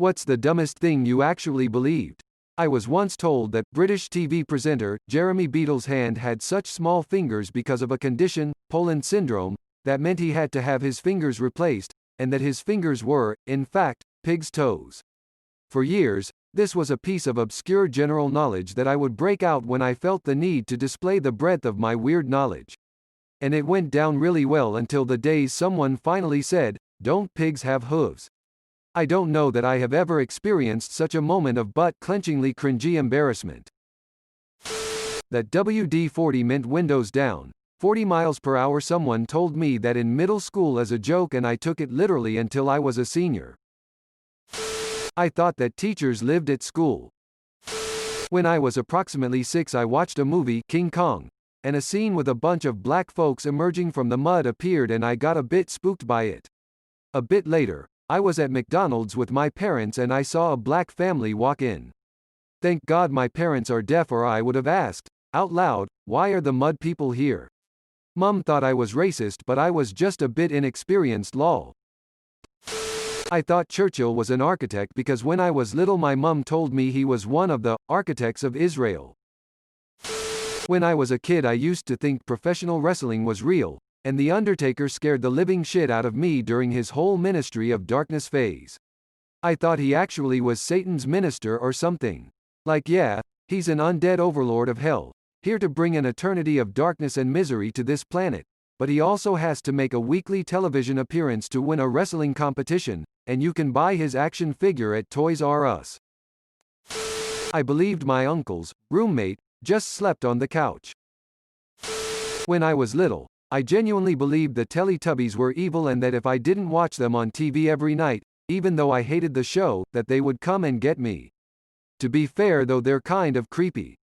What's the dumbest thing you actually believed? I was once told that British TV presenter Jeremy Beadle's hand had such small fingers because of a condition, Poland syndrome, that meant he had to have his fingers replaced, and that his fingers were, in fact, pig's toes. For years, this was a piece of obscure general knowledge that I would break out when I felt the need to display the breadth of my weird knowledge. And it went down really well until the days someone finally said, "Don't pigs have hooves?" I don't know that I have ever experienced such a moment of butt-clenchingly cringy embarrassment. That WD-40 meant windows down, 40 miles per hour. Someone told me that in middle school as a joke and I took it literally until I was a senior. I thought that teachers lived at school. When I was approximately 6, I watched a movie, King Kong, and a scene with a bunch of black folks emerging from the mud appeared and I got a bit spooked by it. A bit later, I was at McDonald's with my parents and I saw a black family walk in. Thank God my parents are deaf or I would have asked, out loud, "Why are the mud people here?" Mum thought I was racist but I was just a bit inexperienced, lol. I thought Churchill was an architect because when I was little my mum told me he was one of the architects of Israel. When I was a kid I used to think professional wrestling was real, and The Undertaker scared the living shit out of me during his whole Ministry of Darkness phase. I thought he actually was Satan's minister or something. Like yeah, he's an undead overlord of hell, here to bring an eternity of darkness and misery to this planet, but he also has to make a weekly television appearance to win a wrestling competition, and you can buy his action figure at Toys R Us. I believed my uncle's roommate just slept on the couch. When I was little, I genuinely believed the Teletubbies were evil and that if I didn't watch them on TV every night, even though I hated the show, that they would come and get me. To be fair though, they're kind of creepy.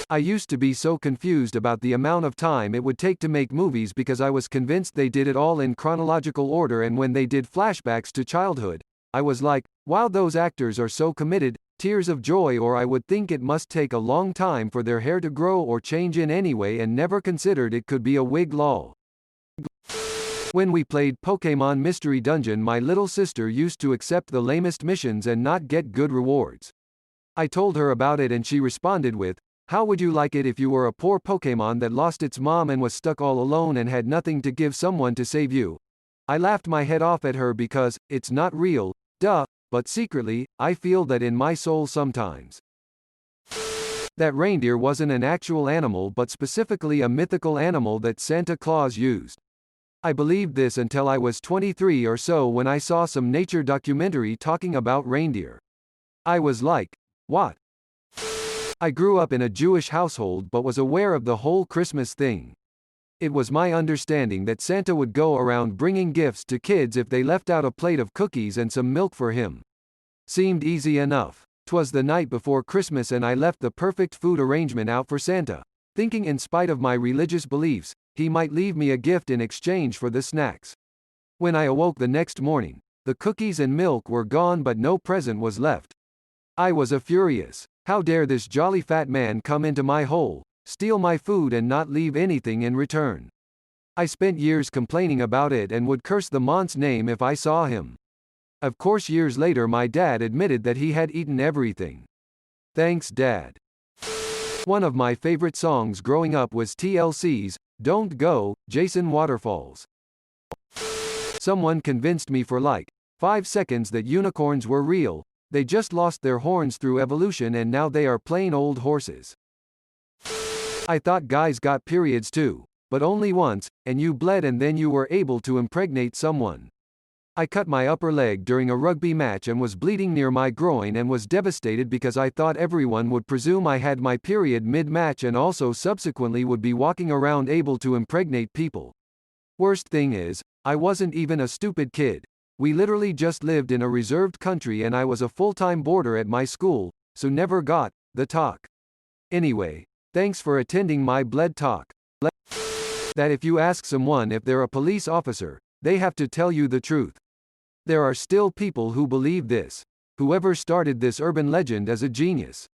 I used to be so confused about the amount of time it would take to make movies because I was convinced they did it all in chronological order, and when they did flashbacks to childhood, I was like, wow, those actors are so committed, tears of joy. Or I would think it must take a long time for their hair to grow or change in anyway and never considered it could be a wig, lol. When we played Pokémon Mystery Dungeon my little sister used to accept the lamest missions and not get good rewards. I told her about it and she responded with, "How would you like it if you were a poor Pokémon that lost its mom and was stuck all alone and had nothing to give someone to save you?" I laughed my head off at her because, it's not real, duh, but secretly, I feel that in my soul sometimes. That reindeer wasn't an actual animal but specifically a mythical animal that Santa Claus used. I believed this until I was 23 or so when I saw some nature documentary talking about reindeer. I was like, what? I grew up in a Jewish household but was aware of the whole Christmas thing. It was my understanding that Santa would go around bringing gifts to kids if they left out a plate of cookies and some milk for him. Seemed easy enough. 'Twas the night before Christmas and I left the perfect food arrangement out for Santa, thinking in spite of my religious beliefs, he might leave me a gift in exchange for the snacks. When I awoke the next morning, the cookies and milk were gone but no present was left. I was furious. How dare this jolly fat man come into my hole, steal my food and not leave anything in return. I spent years complaining about it and would curse the mont's name if I saw him. Of course years later my dad admitted that he had eaten everything. Thanks Dad. One of my favorite songs growing up was TLC's Don't Go, Jason Waterfalls. Someone convinced me for like 5 seconds that unicorns were real. They just lost their horns through evolution and now they are plain old horses. I thought guys got periods too, but only once, and you bled and then you were able to impregnate someone. I cut my upper leg during a rugby match and was bleeding near my groin and was devastated because I thought everyone would presume I had my period mid-match and also subsequently would be walking around able to impregnate people. Worst thing is, I wasn't even a stupid kid. We literally just lived in a reserved country and I was a full-time boarder at my school, so never got the talk. Anyway, thanks for attending my bled talk. That if you ask someone if they're a police officer, they have to tell you the truth. There are still people who believe this. Whoever started this urban legend is a genius.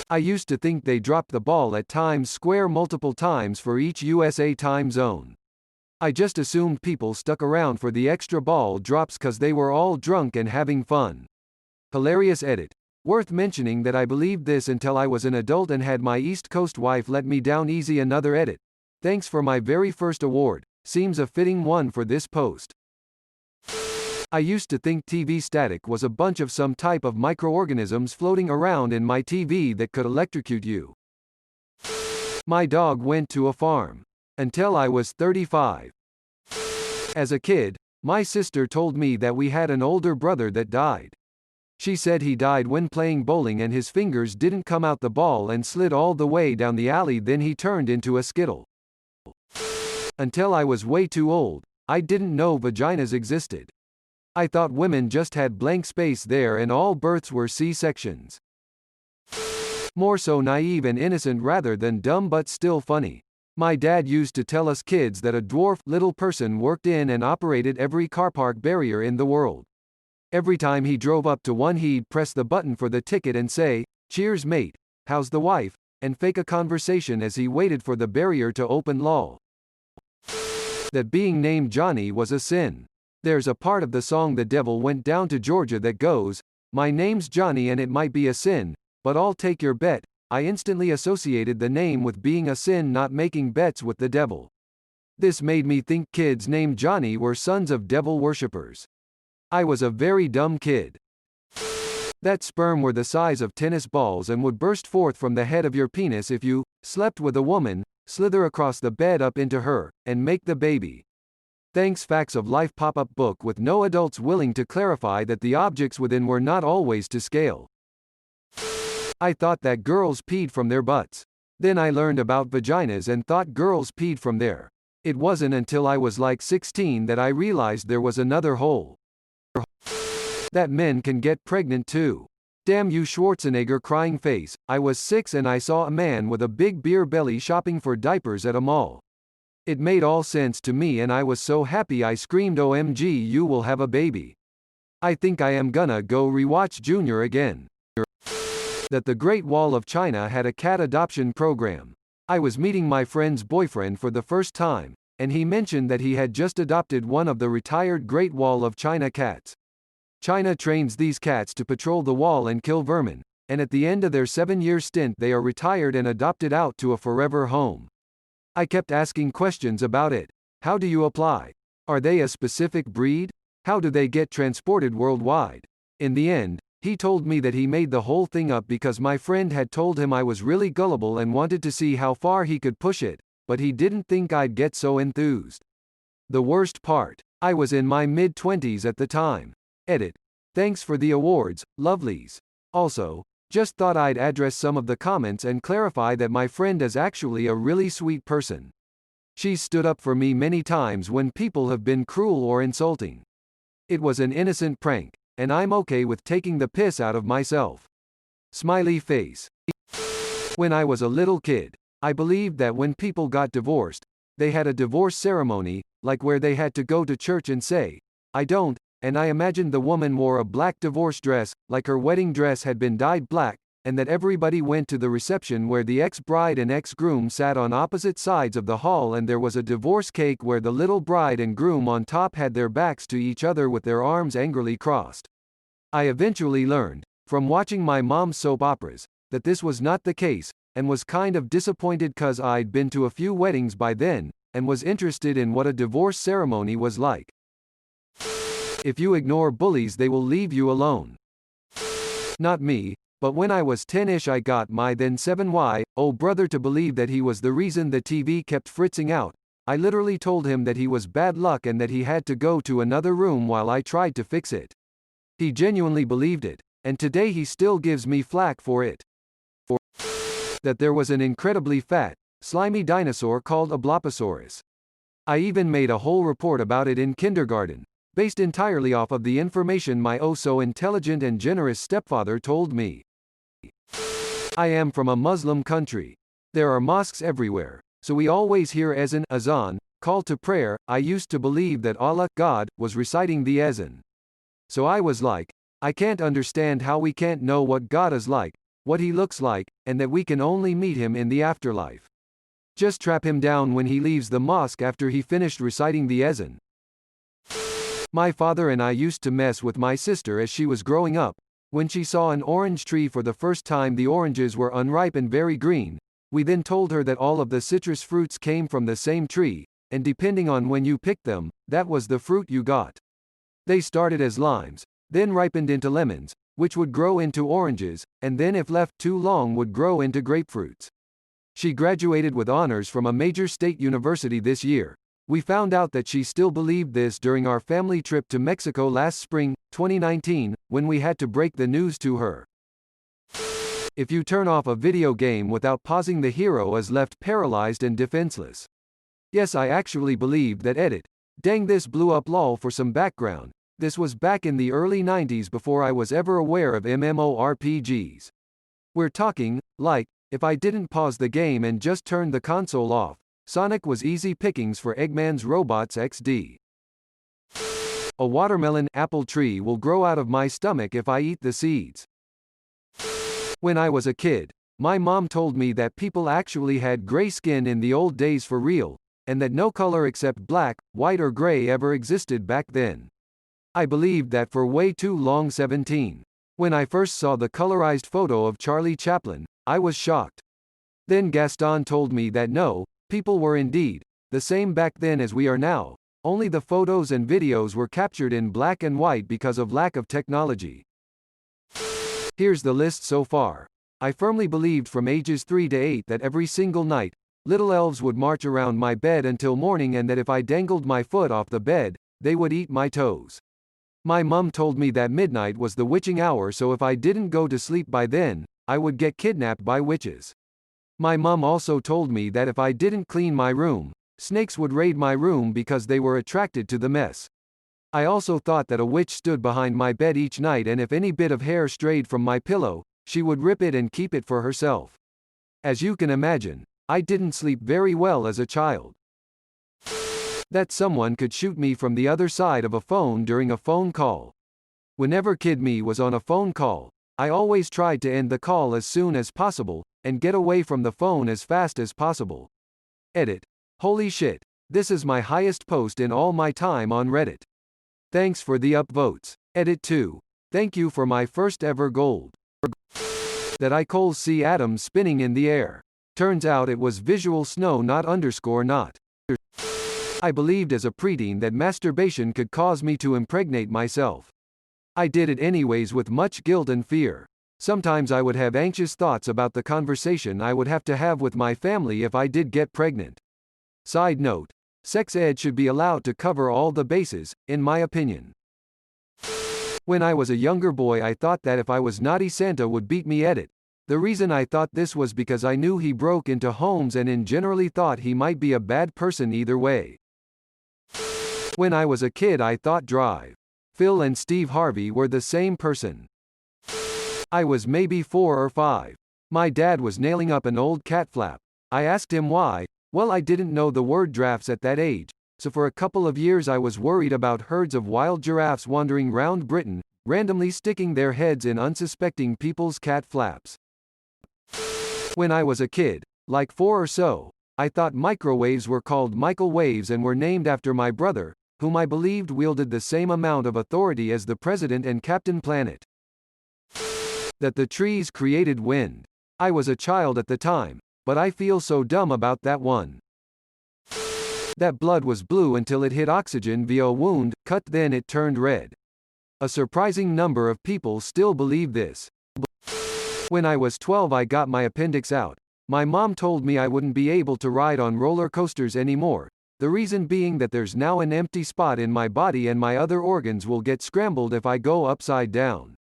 I used to think they dropped the ball at Times Square multiple times for each USA time zone. I just assumed people stuck around for the extra ball drops cause they were all drunk and having fun. Hilarious edit. Worth mentioning that I believed this until I was an adult and had my East Coast wife let me down easy. Another edit. Thanks for my very first award. Seems a fitting one for this post. I used to think TV static was a bunch of some type of microorganisms floating around in my TV that could electrocute you. My dog went to a farm. Until I was 35. As a kid, my sister told me that we had an older brother that died. She said he died when playing bowling and his fingers didn't come out the ball and slid all the way down the alley, then he turned into a skittle. Until I was way too old, I didn't know vaginas existed. I thought women just had blank space there and all births were C-sections. More so naive and innocent rather than dumb, but still funny. My dad used to tell us kids that a dwarf little person worked in and operated every car park barrier in the world. Every time he drove up to one, he'd press the button for the ticket and say, "Cheers mate, how's the wife?" and fake a conversation as he waited for the barrier to open. Lol. That being named Johnny was a sin. There's a part of the song "The Devil Went Down to Georgia" that goes, "My name's Johnny and it might be a sin, but I'll take your bet." I instantly associated the name with being a sin, not making bets with the devil. This made me think kids named Johnny were sons of devil worshippers. I was a very dumb kid. That sperm were the size of tennis balls and would burst forth from the head of your penis if you slept with a woman, slither across the bed up into her, and make the baby. Thanks. Facts of Life pop-up book with no adults willing to clarify that the objects within were not always to scale. I thought that girls peed from their butts. Then I learned about vaginas and thought girls peed from there. It wasn't until I was like 16 that I realized there was another hole. That men can get pregnant too. Damn you Schwarzenegger crying face. I was 6 and I saw a man with a big beer belly shopping for diapers at a mall. It made all sense to me and I was so happy I screamed, "OMG, you will have a baby." I think I am gonna go rewatch Junior again. That the Great Wall of China had a cat adoption program. I was meeting my friend's boyfriend for the first time, and he mentioned that he had just adopted one of the retired Great Wall of China cats. China trains these cats to patrol the wall and kill vermin, and at the end of their 7-year stint they are retired and adopted out to a forever home. I kept asking questions about it. How do you apply? Are they a specific breed? How do they get transported worldwide? In the end, he told me that he made the whole thing up because my friend had told him I was really gullible and wanted to see how far he could push it, but he didn't think I'd get so enthused. The worst part, I was in my mid-20s at the time. Edit. Thanks for the awards, lovelies. Also, just thought I'd address some of the comments and clarify that my friend is actually a really sweet person. She's stood up for me many times when people have been cruel or insulting. It was an innocent prank, and I'm okay with taking the piss out of myself. Smiley face. When I was a little kid, I believed that when people got divorced, they had a divorce ceremony, like where they had to go to church and say, "I don't," and I imagined the woman wore a black divorce dress, like her wedding dress had been dyed black, and that everybody went to the reception where the ex-bride and ex-groom sat on opposite sides of the hall and there was a divorce cake where the little bride and groom on top had their backs to each other with their arms angrily crossed. I eventually learned, from watching my mom's soap operas, that this was not the case, and was kind of disappointed cause I'd been to a few weddings by then, and was interested in what a divorce ceremony was like. If you ignore bullies they will leave you alone. Not me, but when I was 10-ish I got my then 7-year-old brother to believe that he was the reason the TV kept fritzing out. I literally told him that he was bad luck and that he had to go to another room while I tried to fix it. He genuinely believed it, and today he still gives me flack for it. That there was an incredibly fat, slimy dinosaur called a Blopposaurus. I even made a whole report about it in kindergarten, based entirely off of the information my oh-so-intelligent and generous stepfather told me. I am from a Muslim country. There are mosques everywhere, so we always hear azan, call to prayer. I used to believe that Allah, God, was reciting the azan. So I was like, I can't understand how we can't know what God is like, what he looks like, and that we can only meet him in the afterlife. Just trap him down when he leaves the mosque after he finished reciting the ezan. My father and I used to mess with my sister as she was growing up. When she saw an orange tree for the first time, the oranges were unripe and very green. We then told her that all of the citrus fruits came from the same tree, and depending on when you picked them, that was the fruit you got. They started as limes, then ripened into lemons, which would grow into oranges, and then if left too long would grow into grapefruits. She graduated with honors from a major state university this year. We found out that she still believed this during our family trip to Mexico last spring, 2019, when we had to break the news to her. If you turn off a video game without pausing, the hero is left paralyzed and defenseless. Yes, I actually believed that edit. Dang, this blew up. Lol. For some background, this was back in the early 90s before I was ever aware of MMORPGs. We're talking, like, if I didn't pause the game and just turned the console off, Sonic was easy pickings for Eggman's Robots XD. A watermelon apple tree will grow out of my stomach if I eat the seeds. When I was a kid, my mom told me that people actually had gray skin in the old days for real, and that no color except black, white or gray ever existed back then. I believed that for way too long. 17. When I first saw the colorized photo of Charlie Chaplin, I was shocked. Then Gaston told me that no, people were indeed the same back then as we are now, only the photos and videos were captured in black and white because of lack of technology. Here's the list so far. I firmly believed from ages 3 to 8 that every single night, little elves would march around my bed until morning, and that if I dangled my foot off the bed, they would eat my toes. My mum told me that midnight was the witching hour, so if I didn't go to sleep by then, I would get kidnapped by witches. My mum also told me that if I didn't clean my room, snakes would raid my room because they were attracted to the mess. I also thought that a witch stood behind my bed each night, and if any bit of hair strayed from my pillow, she would rip it and keep it for herself. As you can imagine, I didn't sleep very well as a child. That someone could shoot me from the other side of a phone during a phone call. Whenever Kid Me was on a phone call, I always tried to end the call as soon as possible, and get away from the phone as fast as possible. Edit. Holy shit, this is my highest post in all my time on Reddit. Thanks for the upvotes. Edit 2. Thank you for my first ever gold. That I coals see atoms spinning in the air. Turns out it was visual snow, not underscore not. I believed as a preteen that masturbation could cause me to impregnate myself. I did it anyways with much guilt and fear. Sometimes I would have anxious thoughts about the conversation I would have to have with my family if I did get pregnant. Side note, sex ed should be allowed to cover all the bases, in my opinion. When I was a younger boy, I thought that if I was naughty, Santa would beat me. Edit. The reason I thought this was because I knew he broke into homes and in generally thought he might be a bad person either way. When I was a kid, I thought Drive, Phil and Steve Harvey were the same person. I was maybe 4 or 5. My dad was nailing up an old cat flap. I asked him why. Well, I didn't know the word giraffes at that age, so for a couple of years I was worried about herds of wild giraffes wandering round Britain, randomly sticking their heads in unsuspecting people's cat flaps. When I was a kid, like 4 or so, I thought microwaves were called Michael waves and were named after my brother, whom I believed wielded the same amount of authority as the President and Captain Planet. That the trees created wind. I was a child at the time, but I feel so dumb about that one. That blood was blue until it hit oxygen via a wound, cut, then it turned red. A surprising number of people still believe this. When I was 12, I got my appendix out. My mom told me I wouldn't be able to ride on roller coasters anymore, the reason being that there's now an empty spot in my body and my other organs will get scrambled if I go upside down.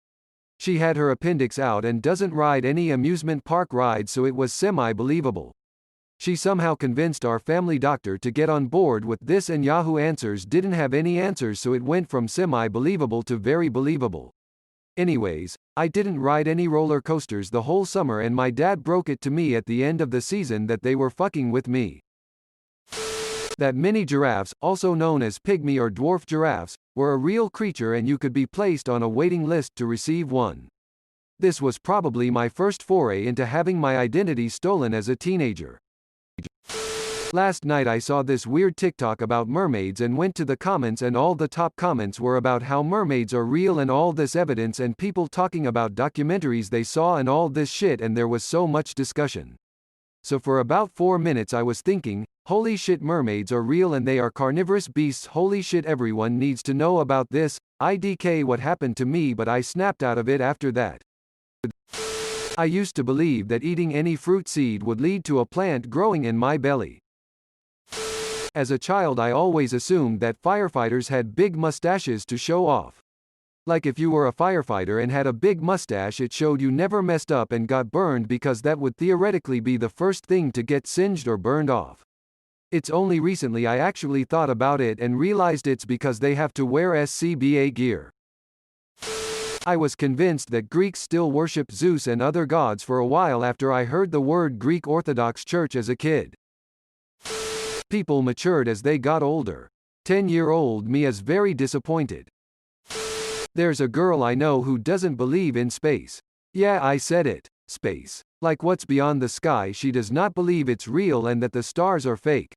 She had her appendix out and doesn't ride any amusement park rides, so it was semi-believable. She somehow convinced our family doctor to get on board with this, and Yahoo Answers didn't have any answers, so it went from semi-believable to very believable. Anyways, I didn't ride any roller coasters the whole summer, and my dad broke it to me at the end of the season that they were fucking with me. That mini giraffes, also known as pygmy or dwarf giraffes, were a real creature and you could be placed on a waiting list to receive one. This was probably my first foray into having my identity stolen as a teenager. Last night I saw this weird TikTok about mermaids and went to the comments, and all the top comments were about how mermaids are real and all this evidence, and people talking about documentaries they saw and all this shit, and there was so much discussion. So for about 4 minutes I was thinking, holy shit, mermaids are real and they are carnivorous beasts, holy shit, everyone needs to know about this. IDK what happened to me, but I snapped out of it after that. I used to believe that eating any fruit seed would lead to a plant growing in my belly. As a child I always assumed that firefighters had big mustaches to show off. Like if you were a firefighter and had a big mustache, it showed you never messed up and got burned, because that would theoretically be the first thing to get singed or burned off. It's only recently I actually thought about it and realized it's because they have to wear SCBA gear. I was convinced that Greeks still worship Zeus and other gods for a while after I heard the word Greek Orthodox Church as a kid. People matured as they got older. 10-year-old me is very disappointed. There's a girl I know who doesn't believe in space. Yeah, I said it. Space. Like what's beyond the sky, she does not believe it's real and that the stars are fake.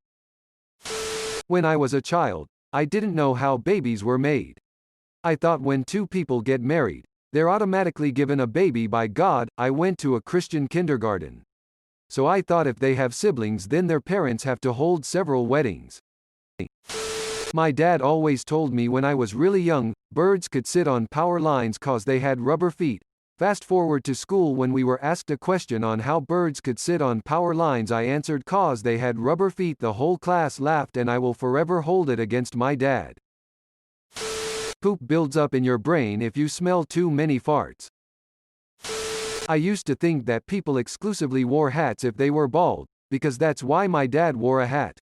When I was a child, I didn't know how babies were made. I thought when two people get married, they're automatically given a baby by God. I went to a Christian kindergarten. So I thought if they have siblings, then their parents have to hold several weddings. My dad always told me when I was really young, birds could sit on power lines cause they had rubber feet. Fast forward to school, when we were asked a question on how birds could sit on power lines, I answered cause they had rubber feet. The whole class laughed and I will forever hold it against my dad. Poop builds up in your brain if you smell too many farts. I used to think that people exclusively wore hats if they were bald, because that's why my dad wore a hat.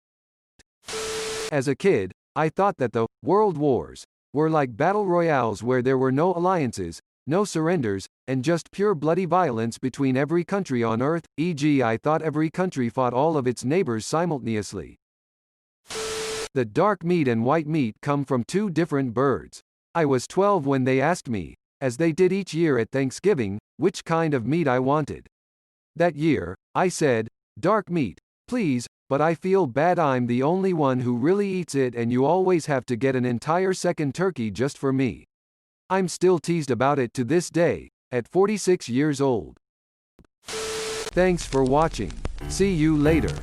As a kid, I thought that the world wars were like battle royales where there were no alliances, no surrenders, and just pure bloody violence between every country on Earth, e.g. I thought every country fought all of its neighbors simultaneously. The dark meat and white meat come from two different birds. I was 12 when they asked me, as they did each year at Thanksgiving, which kind of meat I wanted. That year, I said, dark meat, please, but I feel bad I'm the only one who really eats it and you always have to get an entire second turkey just for me. I'm still teased about it to this day, at 46 years old. Thanks for watching. See you later.